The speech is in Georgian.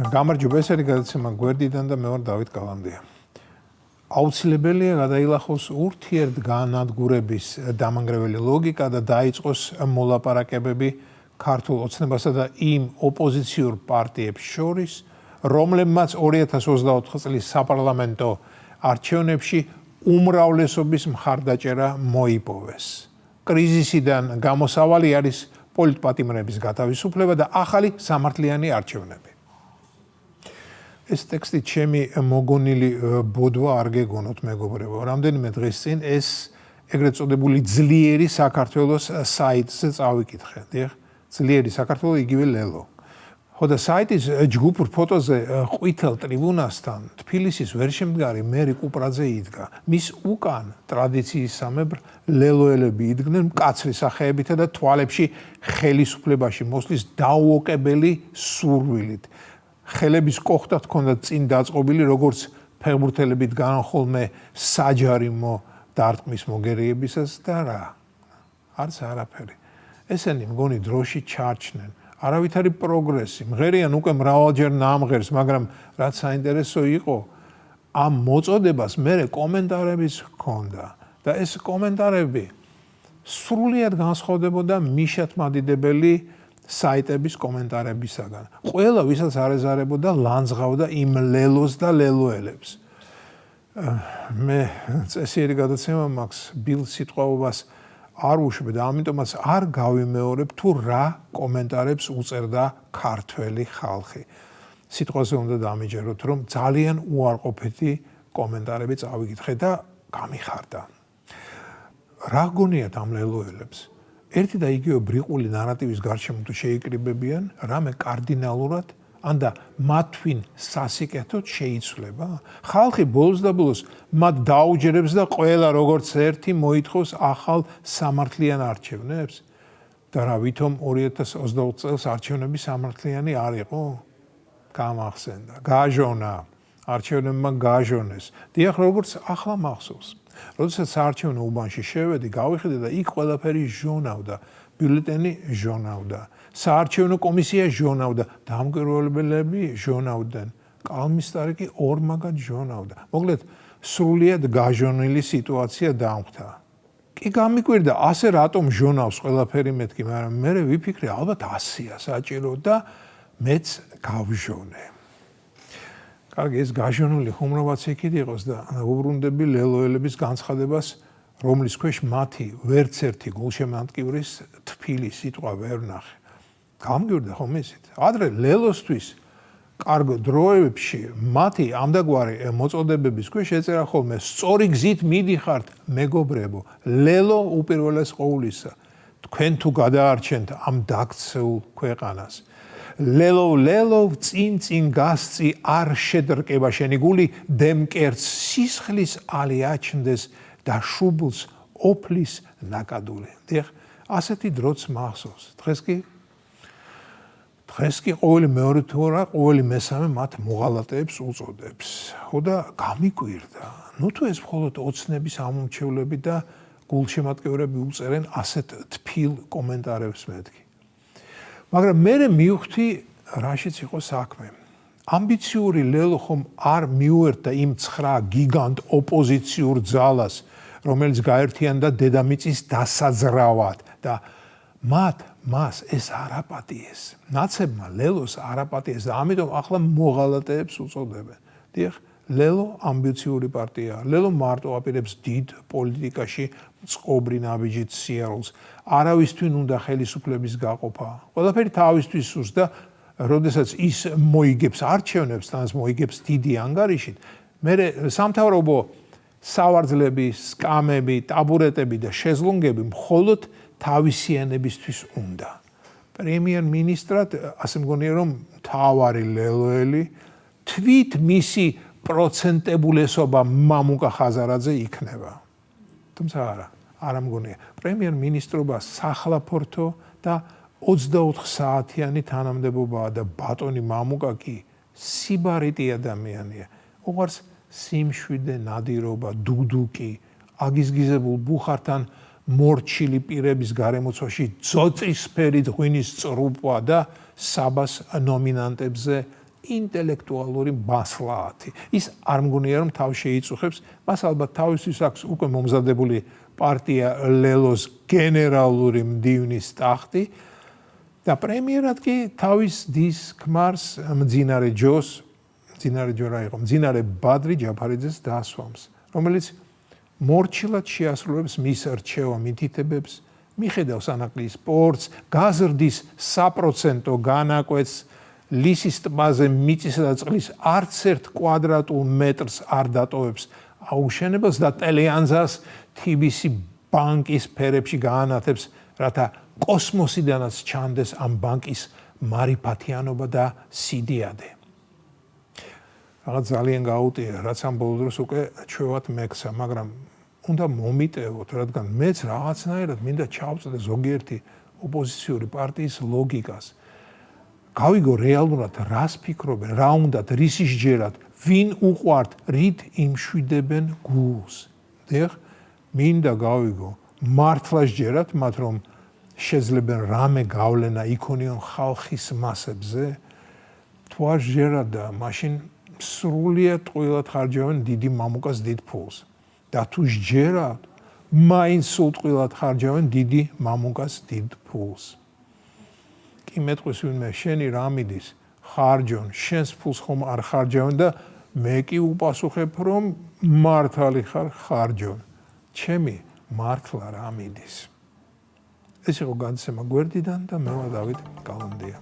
გამარჯობა, ეს არის გადაცემა გვერდიდან და მე ვარ დავით გალანდია. აუცილებელია გადაილახოს ურთიერთგანადგურების დამანგრეველი ლოგიკა და დაიწყოს მოლაპარაკებები ქართულ ოცნებასა და იმ ოპოზიციურ პარტიებს შორის, რომლებმაც 2024 წლის საპარლამენტო არჩევნებში უმრავლესობის მხარდაჭერა მოიპოვეს. კრიზისიდან გამოსავალი არის პოლიტპატიმრების გათავისუფლება და ახალი სამართლიანი არჩევნები. ეს ტექსტი ჩემი მოგონილი ბოდვა არ გეგონოთ მეგობრებო. რამდენიმე დღის წინ ეს ეგრეთ წოდებული ძლიერი საქართველოს საიტზე წავიკითხე. დიახ, ძლიერი საქართველო იგივე ლელო. ხო და საიტის ჯგუფურ ფოტოზე ყვითელ ტრიბუნასთან თბილისის ვერშემდგარი მერი კუპრაძე იდგა. მის უკან ტრადიციისამებრ ლელოელები იდგნენ მკაცრი სახეებითა და თვალებში ხელისუფლებაში მოსვლის დაუოკებელი სურვილით. ხელების კოხტად ჰქონდა წინ დაწყობილი, როგორც ფეხბურთელებით განხოლმე საჯარიმო დარტყმის მოგერიებისას და რა. არც არაფერი. ესენი მგონი დროში ჩარჩნენ. არავითარი პროგრესი. მღერიან უკვე მრავალჯერ ნამღერს, მაგრამ რაც საინტერესო იყო, ამ მოწოდებას მერე კომენტარებიც ჰქონდა. და ეს კომენტარები სრულიად განსხვავდებოდა მიშათმადიდებელი საიტების კომენტარებისაგან. ყველა ვისაც არეზარებოდა ლანძღავდა იმ ლელოს და ლელოელებს. მე წესიერი გადაცემა მაქვს ბილ სიტყვაობას არ უშვებ და ამიტომაც არ გავიმეორებ თუ რა კომენტარებს უწერდა ქართველი ხალხი. სიტყვაზე უნდა დამიჯეროთ, რომ ძალიან უარყოფითი კომენტარები წავიკითხე და გამიხარდა. რა გონიათ ამ ლელოელებს? ერთი და იგივე ბრიყული ნარატივის გარშემო თუ შეიკრიბებიან, რამე კარდინალურად ანდა მათვინ სასიკეთოდ შეიცვლება. ხალხი ბოლოს და ბოლოს მათ დაუჯერებს და ყველა როგორც ერთი მოითხოვს ახალ სამართლიან არჩევნებს. და რა ვითომ 2020 წელს არჩევნები სამართლიანი არ იყო? გამახსენდა, გაჟონა, არჩევნებმა გაჟონეს. დიახ, როგორც ახლა მახსოვს. როდესაც საარჩევნო უბანში შევედი, გავიხედე და იქ ყველაფერი ჟონავდა, ბიულეტენი ჟონავდა, საარჩევნო კომისია ჟონავდა, დამკვირვებლები ჟონავდნენ, კალმისტარი კი ორმაგად ჟონავდა. მოკლედ, სრულიად გაჟონილი სიტუაცია დამხდა. კი გამიკვირდა, ასე რატომ ჟონავს ყველაფერი მეთქი, მაგრამ მე ვიფიქრე, ალბათ 100-ია საჭირო და მეც გავჟონე. კარგი, ეს გაჟონული ხუმრობაც იქით იყოს და უბრუნდები ლელოელების განცხადებას, რომლის ქვეშ მათი ვერც ერთი გულშემატკივრის თბილი სიტყვა ვერ ვნახე. გამგეორდა ხომ ისეთ? ადრე ლელოსთვის კარგ დროებში მათი ამდაგვარი მოწოდებების ქვეშ ეწერა ხოლმე სწორი გზით მიდიხართ მეგობრებო, ლელო უპირველეს ყოვლისა. თქვენ თუ გადაარჩენთ ამ დაქცეულ ქვეყანას. ლელო წინ გასწი არ შედრკება შენი გული დემკერც სისხლის ალი აჩნდეს და შუბლს ოფლის ნაკადული. დიახ, ასეთი დროც მახსოვს. დღეს კი ყოველი მეორე თუ არა, ყოველი მესამე მათ მოღალატეებს უწოდებს. ხო და გამიკვირდა. ნუ თუ ეს მხოლოდ ოცნების ამომრჩევლები და გულშემატკივრები უწერენ ასეთ თბილ კომენტარებს მეთქი. მაგრამ მე მივხვდი რაშიც იყო საქმე. ამბიციური ლელო ხომ არ მიუერთდა იმ 9 გიგანტ ოპოზიციურ ძალას, რომელიც გაერთიანდა დედამიწის დასაძრავად და მას ეს არაპატიეს. ნაცებმა ლელოს არაპატიეს და ამიტომ ახლა მოღალატეებს უწოდებენ. დიახ, ლელო ამბიციური პარტიაა. ლელო მარტო აპირებს დიდ პოლიტიკაში წყობრი ნაბიჯით სიარულს. არავისთვინ უნდა ხელისუფლების გაყოფა. ყველაფერი თავისთვის სურს და როდესაც ის მოიგებს არჩევნებს, თან მოიგებს დიდი ანგარიშით, მე სამთავრობო სავარძლები, სკამები, ტაბურეტები და შეზლონგები მხოლოდ თავისიანებისთვის უნდა. პრემიერ-მინისტრად, ასე მგონია, რომ მთავარი ლელოელი თვით მისი პროცენტებულესობა მამუკა ხაზარაძე იქნება. თუმცა არა მგონია. პრემიერ-მინისტრობა სახალხო და 24 საათიანი თანამდებობაა და ბატონი მამუკა კი სიბარიტი ადამიანია. უყვარს სიმშვიდე, ნადირობა, დუდუკი, აგიზგიზებულ ბუხართან მორჩილი პირების გარემოცვაში ძოწისფერი ღვინის წრუპვა და საბას ნომინანტებზე ინტელექტუალური მასლაათი. ის არ მგონია რომ თავს შეიწუხებს, მას ალბათ თავისთვის აქვს უკვე მომზადებული პარტია ლელოს გენერალური მდივნის ტახტი და პრემიერად კი თავის დის ქმარს მძინარე ბადრი ჯაფარიძეს დასვამს, რომელიც მორჩილად შეასრულებს მის რჩევა მითითებებს, მიხედავს ანაკლიის სპორტს, გაზრდის საპროცენტო განაკვეთს, ლისის ტბაზე მიწისა და წყლის არც ერთ კვადრატულ მეტრს არ დატოვებს აუშენებას და ტელეანძას TBC ბანკის ფერებში გაანათებს, რათა კოსმოსიდანაც ჩანდეს ამ ბანკის მარიფათიანობა და სიდიადე. რაღაც ძალიან გაუტია, რაც ამ ბოლო დროს უკვე ჩვევად მექცა, მაგრამ უნდა მომიტევოთ, რადგან მეც რაღაცნაირად მინდა ჩავწვდე ზოგიერთი ოპოზიციური პარტიის ლოგიკას. გავიგო რეალურად რას ფიქრობენ, რა უნდათ, რის ისჯერათ, ვინ უყვართ, რით იმშვიდებენ გულს. დიახ, მინდა გავიგო, მართლა სჯერათ მათ, რომ შეძლებენ რამე გავლენა იქონიონ ხალხის მასებზე? თუ არ სჯერათ და მაშინ სრულიად ტყუილად ხარჯავენ დიდი მამუკას დიდ ფულს. და თუ სჯერათ, მაინც სულ ტყუილად ხარჯავენ დიდი მამუკას დიდ ფულს. კი მეტყვის ვინმე შენი რა მიდის, ხარჯონ, შენს ფულს ხომ არ ხარჯავენ და მე კი უპასუხებ, რომ მართალი ხარ ხარჯონ. ჩემი მართლა რა მიდის. ეს იყო განცემა გვერდიდან და მე ვარ დავით კალანდია.